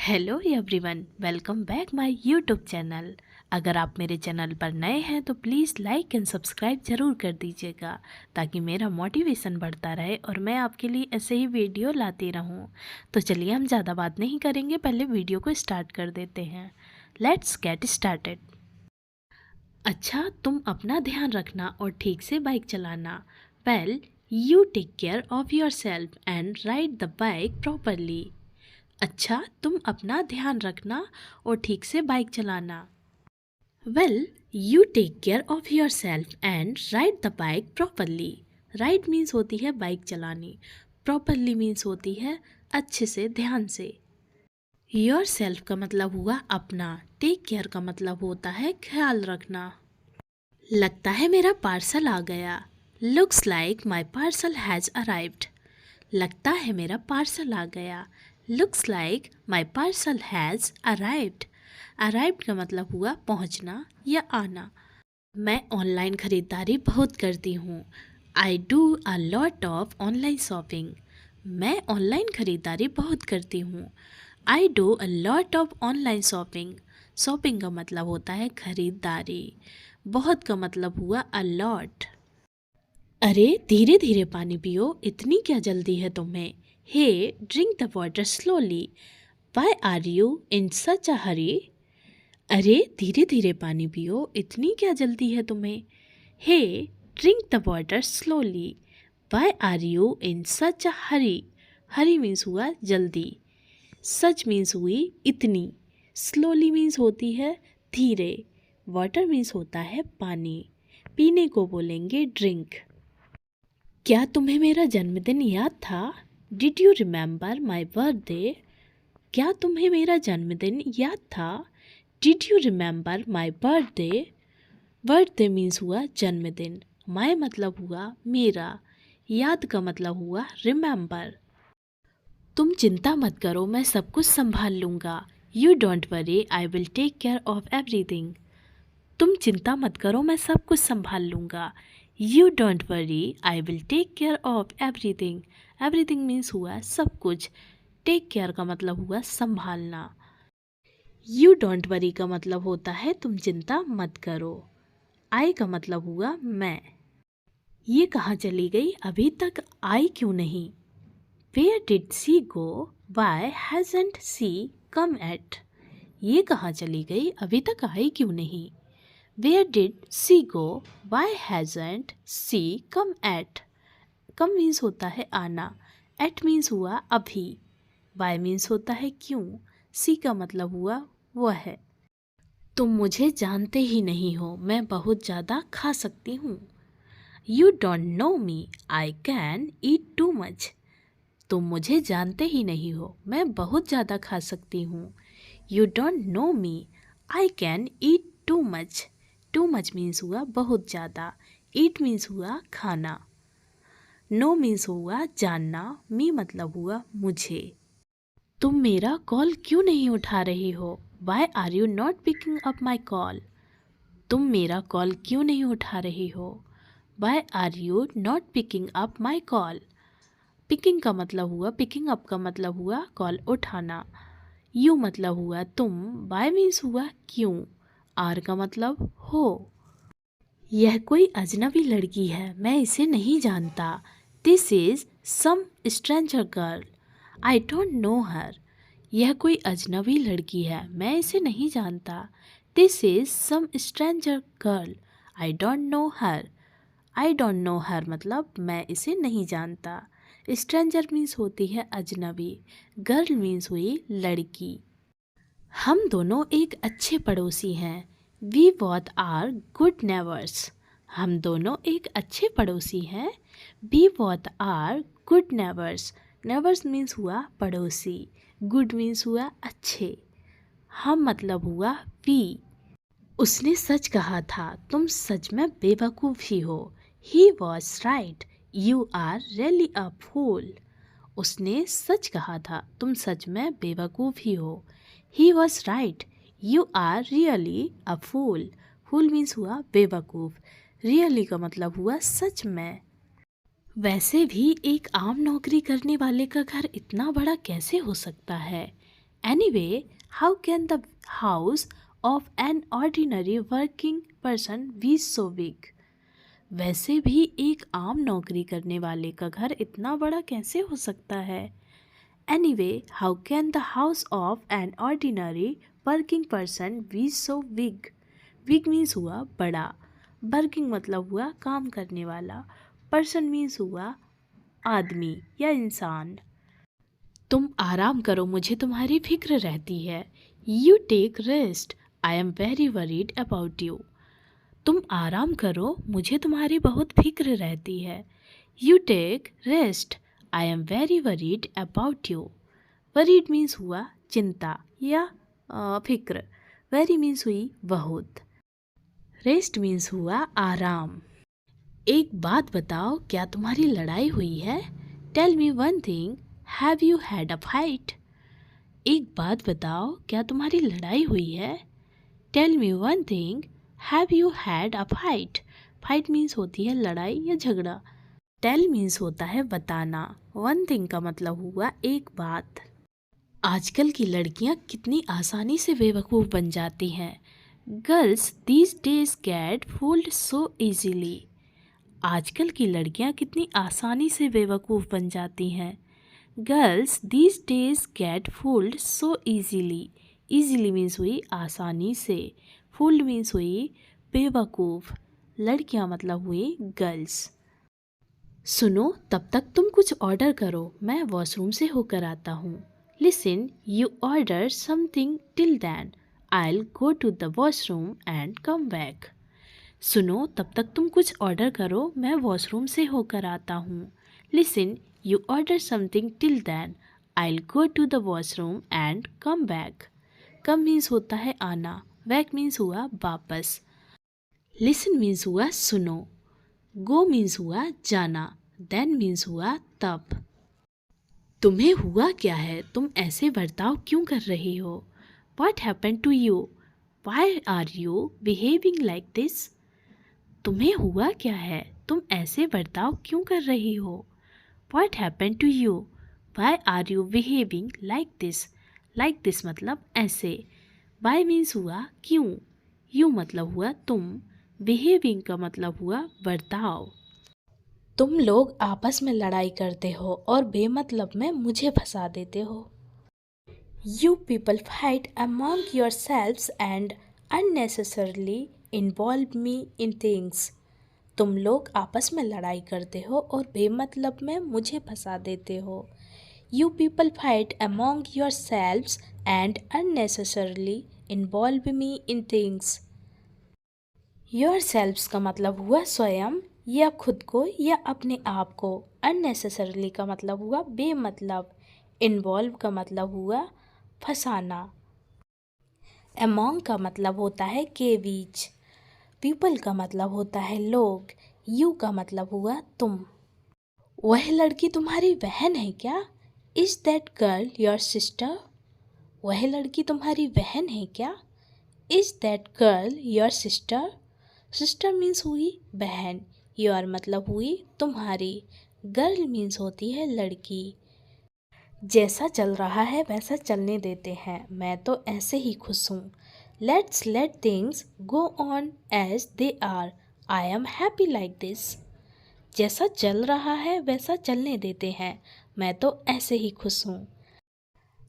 Hello everyone, welcome back my YouTube channel. अगर आप मेरे चैनल पर नए हैं तो प्लीज़ लाइक एंड सब्सक्राइब ज़रूर कर दीजिएगा ताकि मेरा मोटिवेशन बढ़ता रहे और मैं आपके लिए ऐसे ही वीडियो लाती रहूं। तो चलिए हम ज़्यादा बात नहीं करेंगे, पहले वीडियो को स्टार्ट कर देते हैं। Let's get started. अच्छा, तुम अपना ध्यान रखना और ठीक से बाइक चलाना। Well, you take care of yourself and ride the bike properly. अच्छा, तुम अपना ध्यान रखना और ठीक से बाइक चलाना। Well, you take care of yourself and ride the bike properly. Ride means होती है बाइक चलानी, प्रॉपरली मीन्स होती है अच्छे से, ध्यान से। योर सेल्फ का मतलब हुआ अपना, टेक केयर का मतलब होता है ख्याल रखना। लगता है मेरा पार्सल आ गया। Looks like my parcel has arrived. लगता है मेरा पार्सल आ गया। Looks like my parcel has arrived. Arrived का मतलब हुआ पहुंचना या आना। मैं ऑनलाइन ख़रीदारी बहुत करती हूँ। I do a lot of online shopping. मैं ऑनलाइन ख़रीदारी बहुत करती हूँ। I do a lot of online shopping. Shopping का मतलब होता है ख़रीदारी। बहुत का मतलब हुआ अ लॉट। अरे धीरे धीरे पानी पियो, इतनी क्या जल्दी है तुम्हें। Hey, drink the water slowly. Why are you in such a hurry. अरे धीरे धीरे पानी पियो, इतनी क्या जल्दी है तुम्हें। Hey, drink the water slowly. Why are you in such a hurry. Hurry means हुआ जल्दी। सच मीन्स हुई इतनी। स्लोली मीन्स होती है धीरे। वाटर मीन्स होता है पानी। पीने को बोलेंगे ड्रिंक। क्या तुम्हें मेरा जन्मदिन याद था। Did you remember my birthday. क्या तुम्हें मेरा जन्मदिन याद था। Did you remember my birthday. Birthday means हुआ जन्मदिन। माई मतलब हुआ मेरा। याद का मतलब हुआ रिमेंबर। तुम चिंता मत करो, मैं सब कुछ संभाल लूँगा। You don't worry, I will take care of everything. तुम चिंता मत करो, मैं सब कुछ संभाल लूँगा। You don't worry, I will take care of everything. Everything means हुआ सब कुछ। टेक केयर का मतलब हुआ संभालना। यू डोंट वरी का मतलब होता है तुम चिंता मत करो। आई का मतलब हुआ मैं। ये कहाँ चली गई, अभी तक आई क्यों नहीं। Where did she go, why hasn't she come yet. ये कहाँ चली गई, अभी तक आई क्यों नहीं। Where did she go, why hasn't she come yet. Come means होता है आना। एट मीन्स हुआ अभी। वाई मीन्स होता है क्यों। सी का मतलब हुआ वह है। तुम मुझे जानते ही नहीं हो, मैं बहुत ज़्यादा खा सकती हूँ। You don't know me, I can eat too much. तुम मुझे जानते ही नहीं हो, मैं बहुत ज़्यादा खा सकती हूँ। You don't know me, I can eat too much. Too much means हुआ बहुत ज़्यादा। ईट मीन्स हुआ खाना। नो मीन्स हुआ जानना। मी मतलब हुआ मुझे। तुम मेरा कॉल क्यों नहीं उठा रही हो। Why are you not picking up my call. तुम मेरा कॉल क्यों नहीं उठा रही हो। Why are you not picking up my call. Picking का मतलब हुआ, पिकिंग अप का मतलब हुआ कॉल उठाना। यू मतलब हुआ तुम। वाई मीन्स हुआ क्यों। आर का मतलब हो। यह कोई अजनबी लड़की है, मैं इसे नहीं जानता। This is some stranger girl, I don't know her. यह कोई अजनबी लड़की है, मैं इसे नहीं जानता। This is some stranger girl, I don't know her. I don't know her मतलब मैं इसे नहीं जानता। स्ट्रेंजर मीन्स होती है अजनबी। गर्ल मीन्स हुई लड़की। हम दोनों एक अच्छे पड़ोसी हैं। We both are good neighbours. हम दोनों एक अच्छे पड़ोसी हैं। We both are good neighbours. Neighbours means हुआ पड़ोसी। गुड मीन्स हुआ अच्छे। हम मतलब हुआ वी। उसने सच कहा था, तुम सच में बेवकूफ़ ही हो। He was right, you are really a fool. उसने सच कहा था, तुम सच में बेवकूफ़ ही हो। He was right, you are really a fool. Fool means हुआ बेवकूफ़। रियली का मतलब हुआ सच में। वैसे भी एक आम नौकरी करने वाले का घर इतना बड़ा कैसे हो सकता है। Anyway, how can the house of an ordinary working person be so big? वैसे भी एक आम नौकरी करने वाले का घर इतना बड़ा कैसे हो सकता है? Anyway, how can the house of an ordinary working person be so big? Big means हुआ बड़ा, working मतलब हुआ काम करने वाला, person means हुआ आदमी या इंसान। तुम आराम करो, मुझे तुम्हारी फिक्र रहती है। You take rest, I am very worried about you. तुम आराम करो, मुझे तुम्हारी बहुत फिक्र रहती है। You take rest, I am very worried about you. Worried means हुआ चिंता या फिक्र। Very means हुई बहुत। Rest means हुआ आराम। एक बात बताओ, क्या तुम्हारी लड़ाई हुई है? Tell me one thing, have you had a fight? एक बात बताओ, क्या तुम्हारी लड़ाई हुई है? Tell me one thing, have you had a fight? Fight means होती है लड़ाई या झगड़ा। Tell means होता है बताना। One thing का मतलब हुआ एक बात। आजकल की लड़कियां कितनी आसानी से बेवकूफ़ बन जाती हैं। Girls these days get fooled so easily. आजकल की लड़कियां कितनी आसानी से बेवकूफ़ बन जाती हैं। Girls these days get fooled so easily. Easily means हुई आसानी से, fooled means हुई बेवकूफ़। लड़कियां मतलब हुई गर्ल्स। सुनो, तब तक तुम कुछ ऑर्डर करो, मैं वॉशरूम से होकर आता हूँ। Listen, you order something till then. I'll go to the washroom and come back. सुनो, तब तक तुम कुछ ऑर्डर करो, मैं वॉशरूम से होकर आता हूँ। Listen, you order something till then. I'll go to the washroom and come back. Come means होता है आना, back means हुआ वापस। Listen means हुआ सुनो, go means हुआ जाना, then means हुआ तब। तुम्हें हुआ क्या है? तुम ऐसे बर्ताव क्यों कर रही हो? What happened to you? Why are you behaving like this? तुम्हें हुआ क्या है? तुम ऐसे बर्ताव क्यों कर रही हो? What happened to you? Why are you behaving like this? Like this मतलब ऐसे। Why means हुआ क्यों, you मतलब हुआ तुम, behaving का मतलब हुआ बर्ताव। तुम लोग आपस में लड़ाई करते हो और बेमतलब में मुझे फंसा देते हो। You people fight among yourselves and unnecessarily involve me in things. तुम लोग आपस में लड़ाई करते हो और बेमतलब में मुझे फंसा देते हो। You people fight among yourselves and unnecessarily involve me in things. Yourselves का मतलब हुआ स्वयं या खुद को या अपने आप को। Unnecessarily का मतलब हुआ बेमतलब। Involve का मतलब हुआ फंसाना। Among का मतलब होता है के बीच। People का मतलब होता है लोग। You का मतलब हुआ तुम। वह लड़की तुम्हारी बहन है क्या? Is that girl your sister? वह लड़की तुम्हारी बहन है क्या? Is that girl your sister? Sister means हुई बहन। Your मतलब हुई तुम्हारी। Girl means होती है लड़की। जैसा चल रहा है वैसा चलने देते हैं, मैं तो ऐसे ही खुश हूँ। Let's let things go on as they are. I am happy like this. जैसा चल रहा है वैसा चलने देते हैं, मैं तो ऐसे ही खुश हूँ।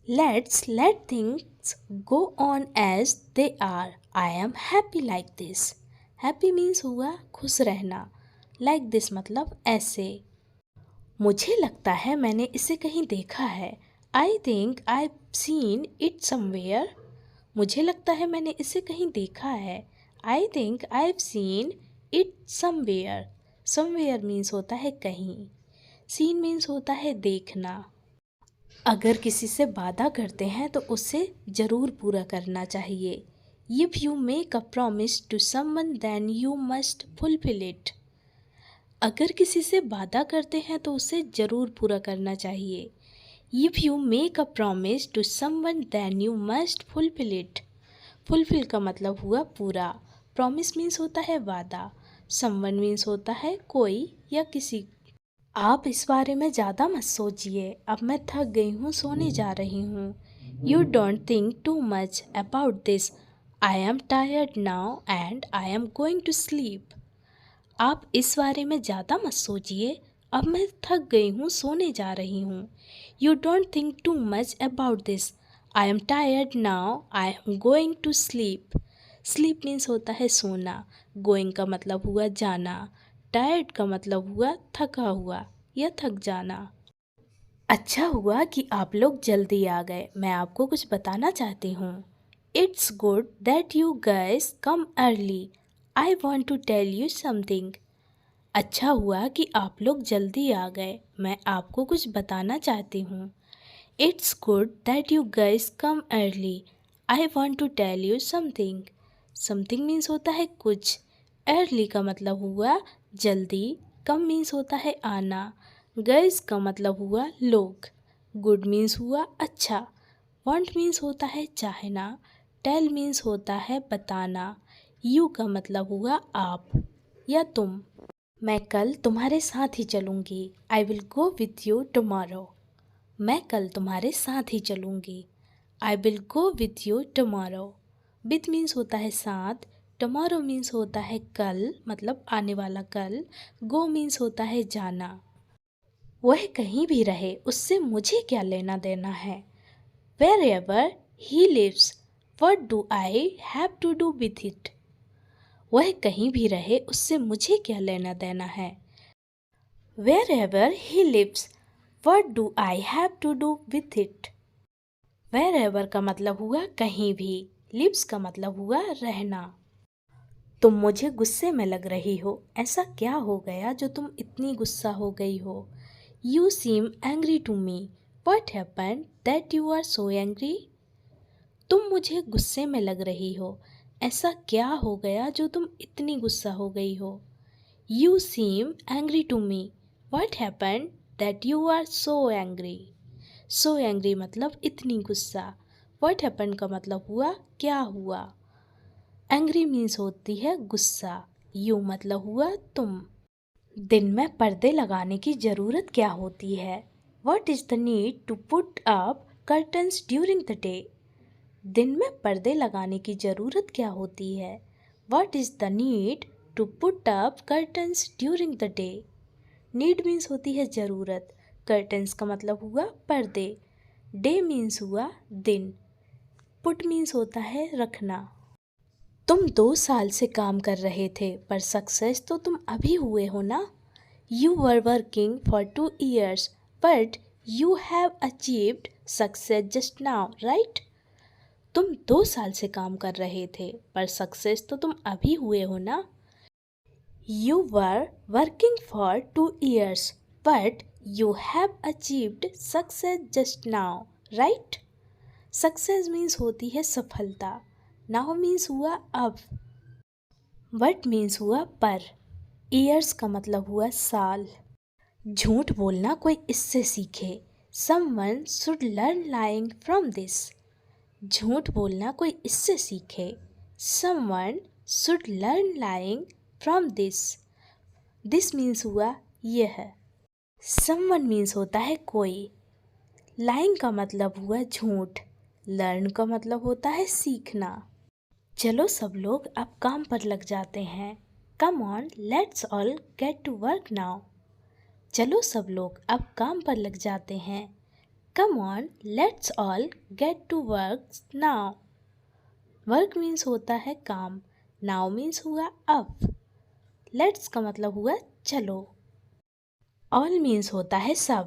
Let's let things go on as they are. I am happy like this. Happy means हुआ खुश रहना। Like this मतलब ऐसे। मुझे लगता है मैंने इसे कहीं देखा है। I think I've seen it somewhere. मुझे लगता है मैंने इसे कहीं देखा है। I think I've seen it somewhere. Somewhere means होता है कहीं। Seen means होता है देखना। अगर किसी से वादा करते हैं तो उसे ज़रूर पूरा करना चाहिए। If you make a promise to someone then you must fulfill it. अगर किसी से वादा करते हैं तो उसे ज़रूर पूरा करना चाहिए। If you make a promise to someone then you must fulfill it. Fulfill का मतलब हुआ पूरा। Promise means होता है वादा। Someone means होता है कोई या किसी। आप इस बारे में ज़्यादा मत सोचिए, अब मैं थक गई हूँ, सोने जा रही हूँ। You don't think too much about this. I am tired now and I am going to sleep. आप इस बारे में ज़्यादा मत सोचिए, अब मैं थक गई हूँ, सोने जा रही हूँ. You don't think too much about this. I am tired now. I am going to sleep. Sleep means होता है सोना. Going का मतलब हुआ जाना. Tired का मतलब हुआ थका हुआ या थक जाना. अच्छा हुआ कि आप लोग जल्दी आ गए. मैं आपको कुछ बताना चाहती हूँ. It's good that you guys come early. I want to tell you something. अच्छा हुआ कि आप लोग जल्दी आ गए. मैं आपको कुछ बताना चाहती हूँ. It's good that you guys come early. I want to tell you something. Something means होता है कुछ. Early का मतलब हुआ जल्दी. Come means होता है आना. Guys का मतलब हुआ लोग. Good means हुआ अच्छा. Want means होता है चाहना. Tell means होता है बताना. You का मतलब हुआ आप या तुम. मैं कल तुम्हारे साथ ही चलूँगी. I will go with you tomorrow. मैं कल तुम्हारे साथ ही चलूँगी. I will go with you tomorrow. With means होता है साथ. Tomorrow means होता है कल, मतलब आने वाला कल. Go means होता है जाना. वह कहीं भी रहे, उससे मुझे क्या लेना देना है. Wherever he lives, what do I have to do with it? वह कहीं भी रहे, उससे मुझे क्या लेना देना है. Wherever he lives, what do I have to do with it? Wherever का मतलब हुआ कहीं भी. Lives का मतलब हुआ रहना. तुम मुझे गुस्से में लग रही हो. ऐसा क्या हो गया जो तुम इतनी गुस्सा हो गई हो. You seem angry to me. What happened that you are so angry? तुम मुझे गुस्से में लग रही हो. ऐसा क्या हो गया जो तुम इतनी गुस्सा हो गई हो. You seem angry to me. What happened that you are so angry? So angry मतलब इतनी गुस्सा. What happened का मतलब हुआ क्या हुआ. Angry means होती है गुस्सा. You मतलब हुआ तुम. दिन में पर्दे लगाने की ज़रूरत क्या होती है. What is the need to put up curtains during the day? दिन में पर्दे लगाने की ज़रूरत क्या होती है. What is the need to put up curtains during the day? Need means होती है ज़रूरत. Curtains का मतलब हुआ पर्दे. Day means हुआ दिन. Put means होता है रखना. तुम 2 साल से काम कर रहे थे, पर सक्सेस तो तुम अभी हुए हो ना. You were working for 2 years, but you have achieved success just now, right? तुम 2 साल से काम कर रहे थे, पर सक्सेस तो तुम अभी हुए हो ना. You were working for 2 years, but you have achieved success just now, right? Success means होती है सफलता. Now means हुआ अब. But means हुआ पर. Years का मतलब हुआ साल. झूठ बोलना कोई इससे सीखे. Someone should learn lying from this. झूठ बोलना कोई इससे सीखे. Someone should learn lying from this. This means हुआ यह. Someone means होता है कोई. Lying का मतलब हुआ झूठ. Learn का मतलब होता है सीखना. चलो सब लोग अब काम पर लग जाते हैं. Come on, let's all get to work now. चलो सब लोग अब काम पर लग जाते हैं. Come on, let's all get to work now. Work means होता है काम. Now means हुआ अब. Let's का मतलब हुआ चलो. All means होता है सब.